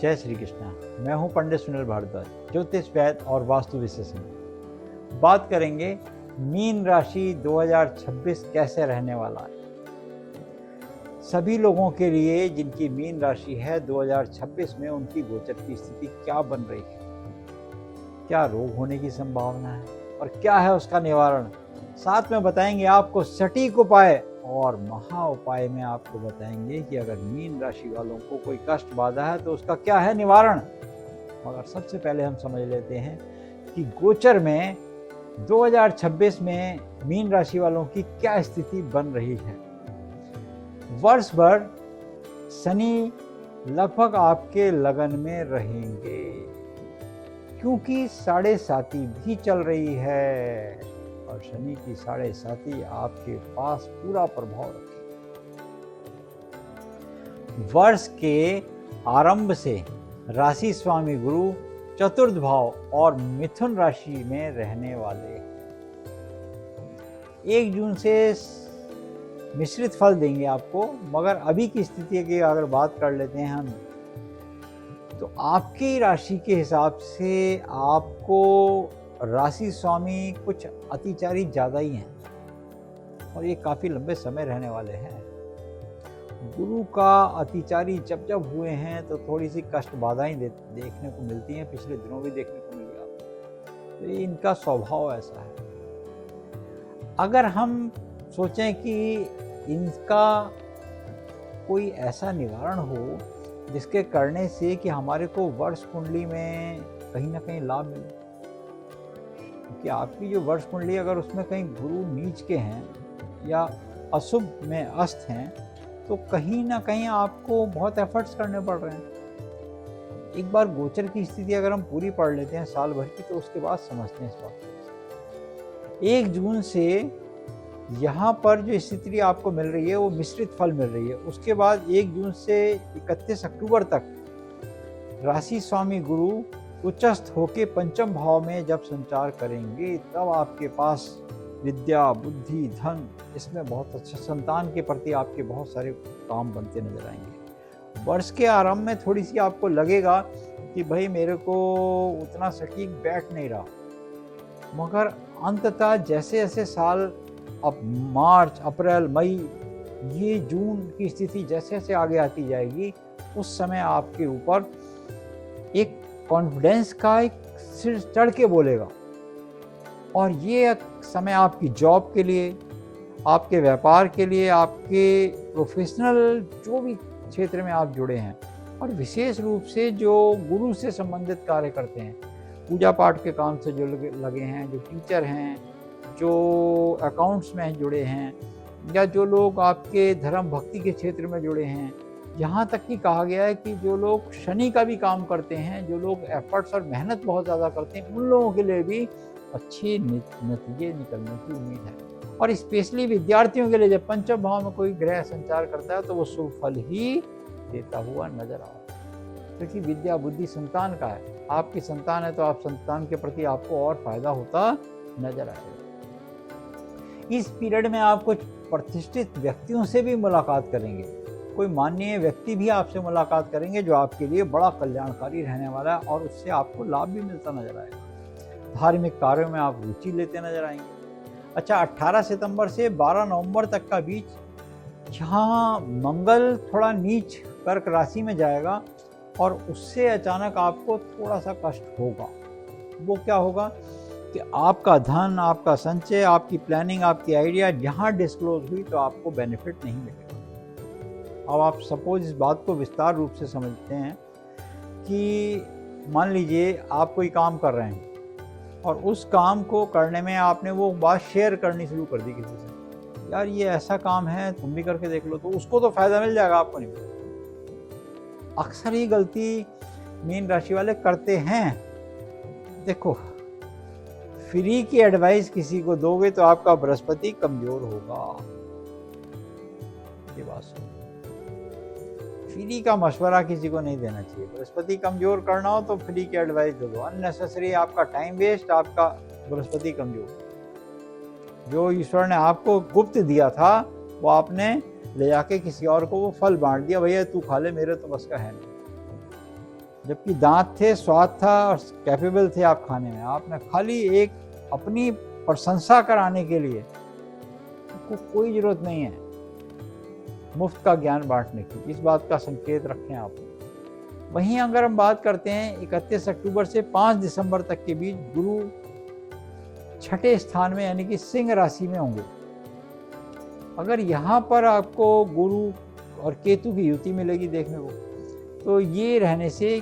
जय श्री कृष्णा। मैं हूं पंडित सुनील भारद्वाज, ज्योतिष वैद्य और वास्तु विशेषज्ञ। बात करेंगे मीन राशि 2026 कैसे रहने वाला है। सभी लोगों के लिए जिनकी मीन राशि है 2026 में उनकी गोचर की स्थिति क्या बन रही है, क्या रोग होने की संभावना है और क्या है उसका निवारण। साथ में बताएंगे आपको सटीक उपाय, और महा उपाय में आपको बताएंगे कि अगर मीन राशि वालों को कोई कष्ट बाधा है तो उसका क्या है निवारण। मगर सबसे पहले हम समझ लेते हैं कि गोचर में 2026 में मीन राशि वालों की क्या स्थिति बन रही है। वर्ष भर शनि लगभग आपके लगन में रहेंगे, क्योंकि 7.5 भी चल रही है और शनि की 7.5 आपके पास पूरा प्रभाव रखेगी। वर्ष के आरंभ से राशि स्वामी गुरु चतुर्थ भाव और मिथुन राशि में रहने वाले 1 जून से मिश्रित फल देंगे आपको। मगर अभी की स्थिति की अगर बात कर लेते हैं हम, तो आपकी राशि के हिसाब से आपको राशि स्वामी कुछ अतिचारी ज़्यादा ही हैं और ये काफ़ी लंबे समय रहने वाले हैं। गुरु का अतिचारी जब जब हुए हैं तो थोड़ी सी कष्ट बाधाएं देखने को मिलती हैं। पिछले दिनों भी देखने को मिली आपको, तो ये इनका स्वभाव ऐसा है। अगर हम सोचें कि इनका कोई ऐसा निवारण हो जिसके करने से कि हमारे को वर्ष कुंडली में कहीं ना कहीं लाभ मिले, क्योंकि आपकी जो वर्ष कुंडली अगर उसमें कहीं गुरु नीच के हैं या अशुभ में अस्त हैं तो कहीं ना कहीं आपको बहुत एफर्ट्स करने पड़ रहे हैं। एक बार गोचर की स्थिति अगर हम पूरी पढ़ लेते हैं साल भर की, तो उसके बाद समझते हैं इस बात। 1 जून से यहाँ पर जो स्थिति आपको मिल रही है वो मिश्रित फल मिल रही है। उसके बाद 1 जून से 31 अक्टूबर तक राशि स्वामी गुरु उच्चस्थ होके पंचम भाव में जब संचार करेंगे, तब आपके पास विद्या, बुद्धि, धन, इसमें बहुत अच्छा, संतान के प्रति आपके बहुत सारे काम बनते नजर आएंगे। वर्ष के आरंभ में थोड़ी सी आपको लगेगा कि भाई मेरे को उतना सटीक बैठ नहीं रहा, मगर अंततः जैसे जैसे साल अब मार्च, अप्रैल, मई, ये जून की स्थिति जैसे जैसे आगे आती जाएगी, उस समय आपके ऊपर एक कॉन्फिडेंस का एक सिर चढ़ के बोलेगा। और ये समय आपकी जॉब के लिए, आपके व्यापार के लिए, आपके प्रोफेशनल जो भी क्षेत्र में आप जुड़े हैं, और विशेष रूप से जो गुरु से संबंधित कार्य करते हैं, पूजा पाठ के काम से जो लगे हैं, जो टीचर हैं, जो अकाउंट्स में जुड़े हैं, या जो लोग आपके धर्म भक्ति के क्षेत्र में जुड़े हैं, यहाँ तक कि कहा गया है कि जो लोग शनि का भी काम करते हैं, जो लोग एफर्ट्स और मेहनत बहुत ज़्यादा करते हैं, उन लोगों के लिए भी अच्छे नतीजे निकलने की उम्मीद है। और स्पेशली विद्यार्थियों के लिए जब पंचम भाव में कोई ग्रह संचार करता है तो वो शुभ फल ही देता हुआ नजर आता है, क्योंकि विद्या, बुद्धि संतान का है। आपकी संतान है तो आप संतान के प्रति आपको और फायदा होता नजर आएगा। इस पीरियड में आप कुछ प्रतिष्ठित व्यक्तियों से भी मुलाकात करेंगे, कोई माननीय व्यक्ति भी आपसे मुलाकात करेंगे जो आपके लिए बड़ा कल्याणकारी रहने वाला है और उससे आपको लाभ भी मिलता नजर आएगा। धार्मिक कार्यों में आप रुचि लेते नजर आएंगे। अच्छा, 18 सितंबर से 12 नवंबर तक का बीच यहाँ मंगल थोड़ा नीच कर्क राशि में जाएगा और उससे अचानक आपको थोड़ा सा कष्ट होगा। वो क्या होगा कि आपका धन, आपका संचय, आपकी प्लानिंग, आपकी आइडिया जहाँ डिस्क्लोज हुई तो आपको बेनिफिट नहीं मिलेगा। अब आप सपोज इस बात को विस्तार रूप से समझते हैं कि मान लीजिए आप कोई काम कर रहे हैं और उस काम को करने में आपने वो बात शेयर करनी शुरू कर दी किसी से, यार ये ऐसा काम है तुम भी करके देख लो, तो उसको तो फायदा मिल जाएगा, आपको नहीं मिलेगा। अक्सर ये गलती मीन राशि वाले करते हैं। देखो, फ्री की एडवाइस किसी को दोगे तो आपका बृहस्पति कमजोर होगा। ये बात सुनो, फ्री का मशवरा किसी को नहीं देना चाहिए। बृहस्पति कमजोर करना हो तो फ्री की एडवाइस दे दो, अननेसेसरी आपका टाइम वेस्ट, आपका बृहस्पति कमजोर। जो ईश्वर ने आपको गुप्त दिया था वो आपने ले जाके किसी और को वो फल बांट दिया, भैया तू खा ले, मेरे तो बस का है नहीं। जबकि दांत थे, स्वाद था और कैपेबल थे आप खाने में। आपने खाली एक अपनी प्रशंसा कराने के लिए, आपको कोई ज़रूरत नहीं है मुफ्त का ज्ञान बांटने की। इस बात का संकेत रखें आप। वहीं अगर हम बात करते हैं 31 अक्टूबर से 5 दिसंबर तक के बीच गुरु छठे स्थान में यानी कि सिंह राशि में होंगे। अगर यहाँ पर आपको गुरु और केतु की युति मिलेगी देखने को, तो ये रहने से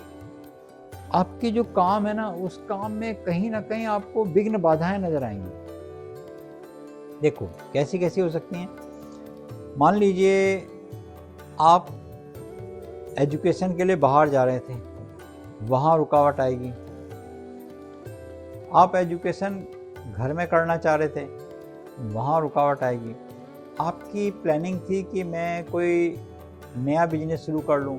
आपके जो काम है ना, उस काम में कहीं ना कहीं आपको विघ्न बाधाएं नजर आएंगी। देखो कैसी कैसी हो सकती हैं। मान लीजिए आप एजुकेशन के लिए बाहर जा रहे थे, वहाँ रुकावट आएगी। आप एजुकेशन घर में करना चाह रहे थे, वहाँ रुकावट आएगी। आपकी प्लानिंग थी कि मैं कोई नया बिजनेस शुरू कर लूँ,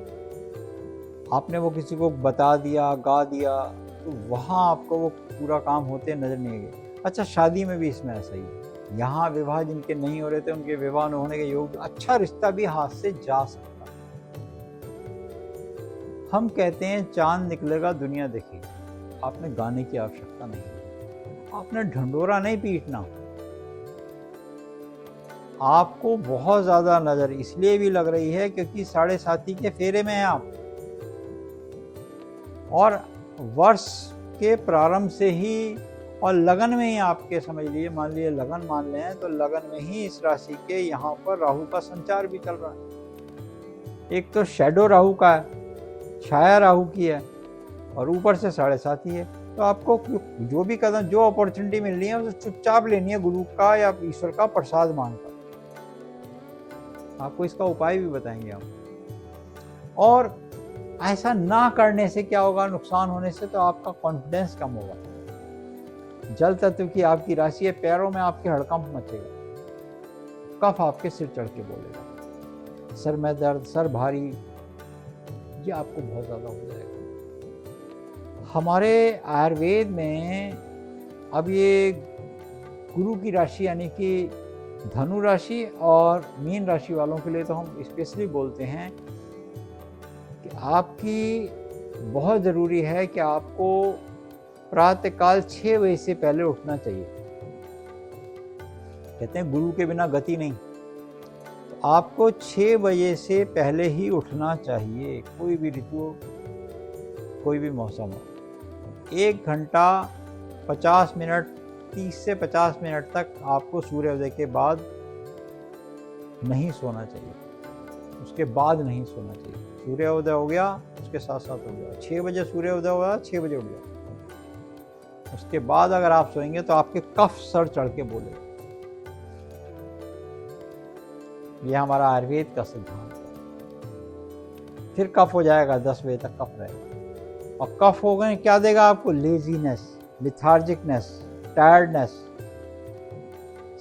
आपने वो किसी को बता दिया, गा दिया, तो वहाँ आपको वो पूरा काम होते नज़र नहीं गए। अच्छा, शादी में भी इसमें ऐसा ही है। यहाँ विवाह जिनके नहीं हो रहे थे, उनके विवाह न होने के योग, अच्छा रिश्ता भी हाथ से जा सकता। हम कहते हैं चांद निकलेगा दुनिया देखेगी। आपने गाने की आवश्यकता नहीं, आपने ढंडोरा नहीं पीटना। आपको बहुत ज़्यादा नज़र इसलिए भी लग रही है क्योंकि 7.5 के फेरे में हैं आप, और वर्ष के प्रारंभ से ही और लगन में ही आपके समझ लिए, मान लिए लगन मान लें, तो लगन में ही इस राशि के यहाँ पर राहु का संचार भी चल रहा है। एक तो शैडो राहु का है, छाया राहु की है, और ऊपर से 7.5 है। तो आपको जो भी कदम, जो अपॉर्चुनिटी मिल रही है उसे चुपचाप लेनी है, गुरु का या ईश्वर का प्रसाद मानकर। आपको इसका उपाय भी बताएंगे हम। और ऐसा ना करने से क्या होगा, नुकसान होने से, तो आपका कॉन्फिडेंस कम होगा। जल तत्व की आपकी राशि है, पैरों में आपके हड़कंप मचेगा, कफ आपके सिर चढ़ के बोलेगा, सर में दर्द, सर भारी, ये आपको बहुत ज़्यादा हो जाएगा। हमारे आयुर्वेद में अब ये गुरु की राशि यानी कि धनु राशि और मीन राशि वालों के लिए तो हम स्पेशली बोलते हैं कि आपकी बहुत ज़रूरी है कि आपको प्रातःकाल 6 बजे से पहले उठना चाहिए। कहते हैं गुरु के बिना गति नहीं, तो आपको 6 बजे से पहले ही उठना चाहिए। कोई भी ऋतु हो, कोई भी मौसम हो। 1 घंटा 50 मिनट, 30 से 50 मिनट तक आपको सूर्योदय के बाद नहीं सोना चाहिए, उसके बाद नहीं सोना चाहिए। सूर्योदय हो गया, उसके साथ साथ हो गया, 6 बजे सूर्योदय हो गया, 6 बजे उठ गया। उसके बाद अगर आप सोएंगे तो आपके कफ सर चढ़ के बोलेगा। यह हमारा आयुर्वेद का सिद्धांत है। फिर कफ हो जाएगा, 10 बजे तक कफ रहेगा, और कफ हो गए क्या देगा आपको, लेजीनेस, लिथार्जिकनेस, टायर्डनेस,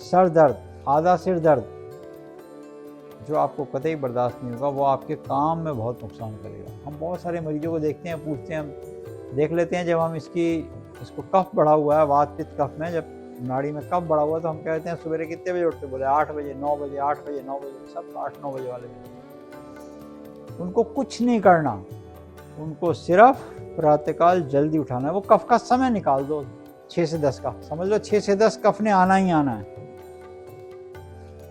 सर दर्द, आधा सिर दर्द, जो आपको कतई बर्दाश्त नहीं होगा। वो आपके काम में बहुत नुकसान करेगा। हम बहुत सारे मरीजों को देखते हैं, पूछते हैं, हम देख लेते हैं, जब हम इसको कफ बढ़ा हुआ है, वात पित्त कफ में, जब नाड़ी में कफ बढ़ा हुआ है, तो हम कहते हैं सवेरे कितने बजे उठते, बोले 8 बजे, 9 बजे, 8 बजे, 9 बजे, सब 8-9 बजे वाले भी। उनको कुछ नहीं करना, उनको सिर्फ प्रातःकाल जल्दी उठाना है। वो कफ का समय निकाल दो, 6 से 10 का, समझ लो 6 से 10 कफ ने आना ही आना है।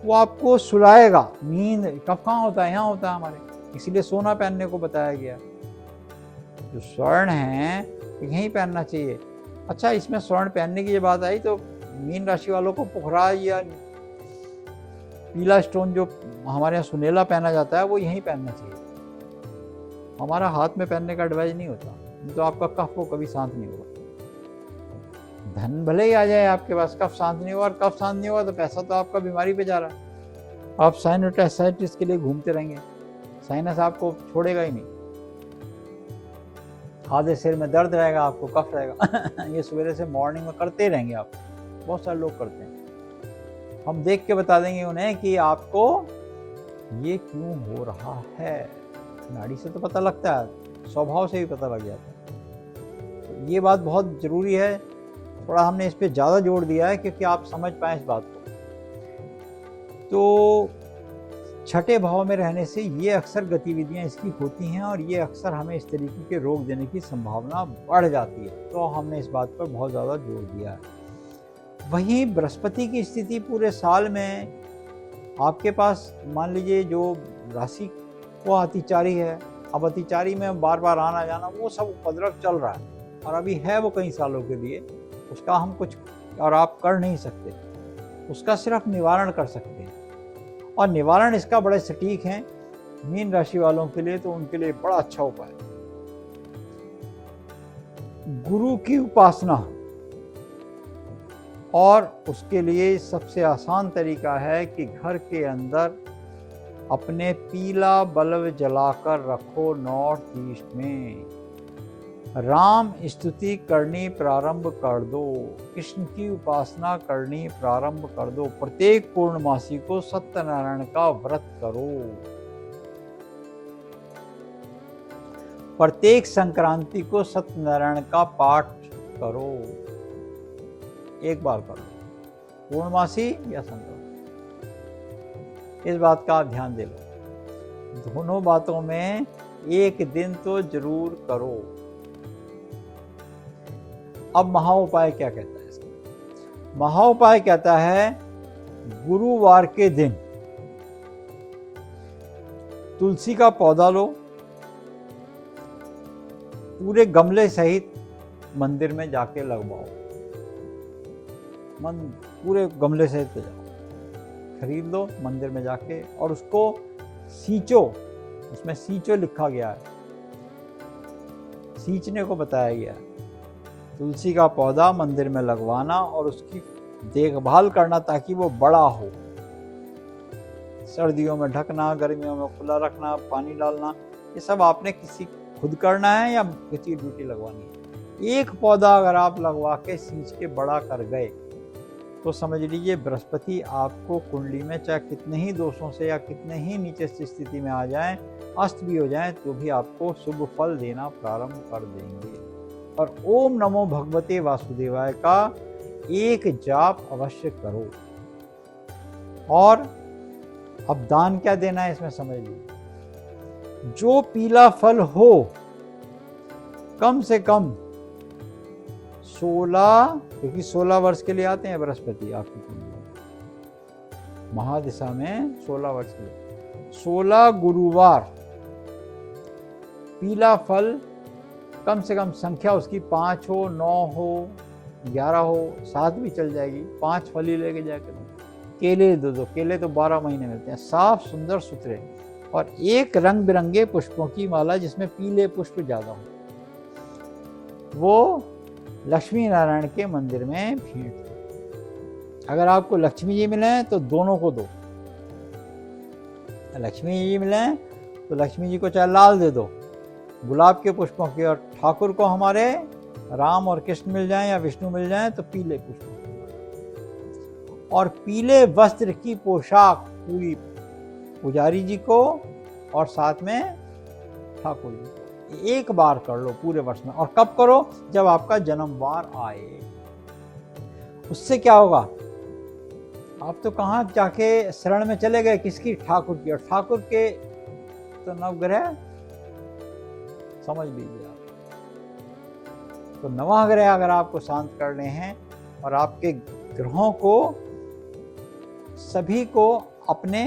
वो आपको सुलाएगा। नींद, कफ कहाँ होता है, यहाँ होता है हमारे, इसीलिए सोना पहनने को बताया गया। जो स्वर्ण है यहीं पहनना चाहिए। अच्छा, इसमें स्वर्ण पहनने की ये बात आई तो मीन राशि वालों को पुखराज या पीला स्टोन जो हमारे यहाँ सुनेला पहना जाता है, वो यहीं पहनना चाहिए। हमारा हाथ में पहनने का एडवाइज नहीं होता, तो आपका कफ वो कभी शांत नहीं होगा। धन भले ही आ जाए आपके पास, कफ शांत नहीं हुआ, और कफ शांत नहीं हुआ तो पैसा तो आपका बीमारी पे जा रहा है। आप साइनोसाइटिस के लिए घूमते रहेंगे, साइनस आपको छोड़ेगा ही नहीं। आधे सिर में दर्द रहेगा, आपको कफ रहेगा। ये सवेरे से मॉर्निंग में करते रहेंगे आप, बहुत सारे लोग करते हैं। हम देख के बता देंगे उन्हें कि आपको ये क्यों हो रहा है। नाड़ी से तो पता लगता है, स्वभाव से भी पता लग जाता है। तो ये बात बहुत ज़रूरी है। थोड़ा हमने इस पे ज़्यादा जोर दिया है क्योंकि आप समझ पाएँ इस बात को। तो छठे भाव में रहने से ये अक्सर गतिविधियां इसकी होती हैं और ये अक्सर हमें इस तरीके के रोग देने की संभावना बढ़ जाती है। तो हमने इस बात पर बहुत ज़्यादा जोर दिया है। वहीं बृहस्पति की स्थिति पूरे साल में आपके पास मान लीजिए जो राशि वो अतिचारी है, अब अतिचारी में बार बार आना जाना वो सब उपद्रव चल रहा है और अभी है वो कई सालों के लिए, उसका हम कुछ और आप कर नहीं सकते, उसका सिर्फ निवारण कर सकते हैं। और निवारण इसका बड़े सटीक है मीन राशि वालों के लिए, तो उनके लिए बड़ा अच्छा उपाय, गुरु की उपासना। और उसके लिए सबसे आसान तरीका है कि घर के अंदर अपने पीला बल्ब जलाकर रखो। नॉर्थ ईस्ट में राम स्तुति करनी प्रारंभ कर दो, कृष्ण की उपासना करनी प्रारंभ कर दो। प्रत्येक पूर्णमासी को सत्यनारायण का व्रत करो, प्रत्येक संक्रांति को सत्यनारायण का पाठ करो। एक बार कर लो, पूर्णमासी या संक्रांति, इस बात का आप ध्यान दे लो। दोनों बातों में एक दिन तो जरूर करो। अब महाउपाय क्या कहता है इसका? महाउपाय कहता है गुरुवार के दिन तुलसी का पौधा लो, पूरे गमले सहित मंदिर में जाके लगवाओ। पूरे गमले सहित ले जाओ, खरीद लो मंदिर में जाके, और उसको सींचो। उसमें सींचो लिखा गया है, सींचने को बताया गया है। तुलसी का पौधा मंदिर में लगवाना और उसकी देखभाल करना ताकि वो बड़ा हो। सर्दियों में ढकना, गर्मियों में खुला रखना, पानी डालना, ये सब आपने किसी खुद करना है या किसी ड्यूटी लगवानी है। एक पौधा अगर आप लगवा के सींच के बड़ा कर गए तो समझ लीजिए बृहस्पति आपको कुंडली में चाहे कितने ही दोषों से या कितने ही नीचे स्थिति में आ जाएं, अस्त भी हो जाएं, तो भी आपको शुभ फल देना प्रारंभ कर देंगे। और ओम नमो भगवते वासुदेवाय का एक जाप अवश्य करो। और अब दान क्या देना है इसमें समझ लीजिए। जो पीला फल हो, कम से कम 16, क्योंकि 16 वर्ष के लिए आते हैं बृहस्पति आपकी कुंडली महादिशा में, 16 वर्ष के लिए 16 गुरुवार पीला फल, कम से कम संख्या उसकी 5 हो, 9 हो, 11 हो, 7 भी चल जाएगी। 5 फल ही लेके जाकर केले दे दो। केले तो 12 महीने मिलते हैं, साफ सुंदर सुथरे, और एक रंग बिरंगे पुष्पों की माला जिसमें पीले पुष्प ज्यादा हो, वो लक्ष्मी नारायण के मंदिर में भेंट दो। अगर आपको लक्ष्मी जी मिले तो दोनों को दो। लक्ष्मी जी मिले तो लक्ष्मी जी को चाहे लाल दे दो, गुलाब के पुष्पों की, और ठाकुर को हमारे राम और कृष्ण मिल जाएं या विष्णु मिल जाएं तो पीले पुष्पों की। और पीले वस्त्र की पोशाक पूरी पुजारी जी को और साथ में ठाकुर जी को। एक बार कर लो पूरे वर्ष में। और कब करो? जब आपका जन्मवार आए। उससे क्या होगा? आप तो कहाँ जाके शरण में चले गए, किसकी? ठाकुर की। और ठाकुर के तो नवग्रह समझ लीजिए आप। तो नवग्रह अगर आपको शांत करने हैं और आपके ग्रहों को सभी को अपने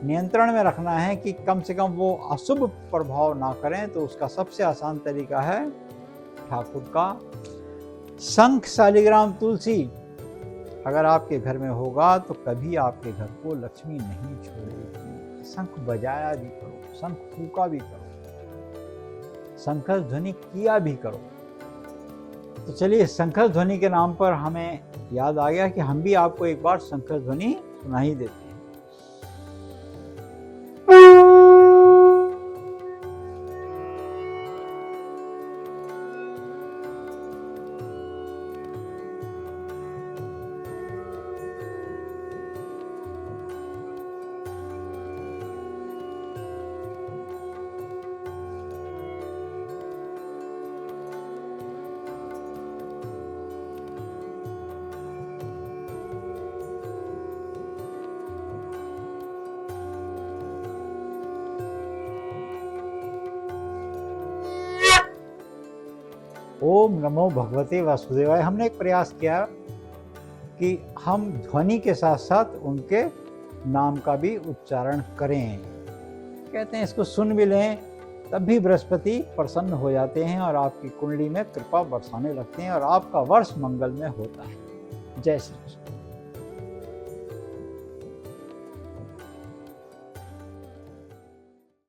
नियंत्रण में रखना है कि कम से कम वो अशुभ प्रभाव ना करें, तो उसका सबसे आसान तरीका है ठाकुर का शंख, शालिग्राम, तुलसी अगर आपके घर में होगा तो कभी आपके घर को लक्ष्मी नहीं छोड़ेगी। शंख बजाया भी करो, शंख फूका भी करो, शंख ध्वनि किया भी करो। तो चलिए, शंख ध्वनि के नाम पर हमें याद आ गया कि हम भी आपको एक बार शंख ध्वनि सुना ही देते हैं। ओम नमो भगवते वासुदेवाय। हमने एक प्रयास किया कि हम ध्वनि के साथ साथ उनके नाम का भी उच्चारण करें। कहते हैं इसको सुन भी लें तब भी बृहस्पति प्रसन्न हो जाते हैं और आपकी कुंडली में कृपा बरसाने लगते हैं और आपका वर्ष मंगलमय होता है। जय श्री कृष्ण।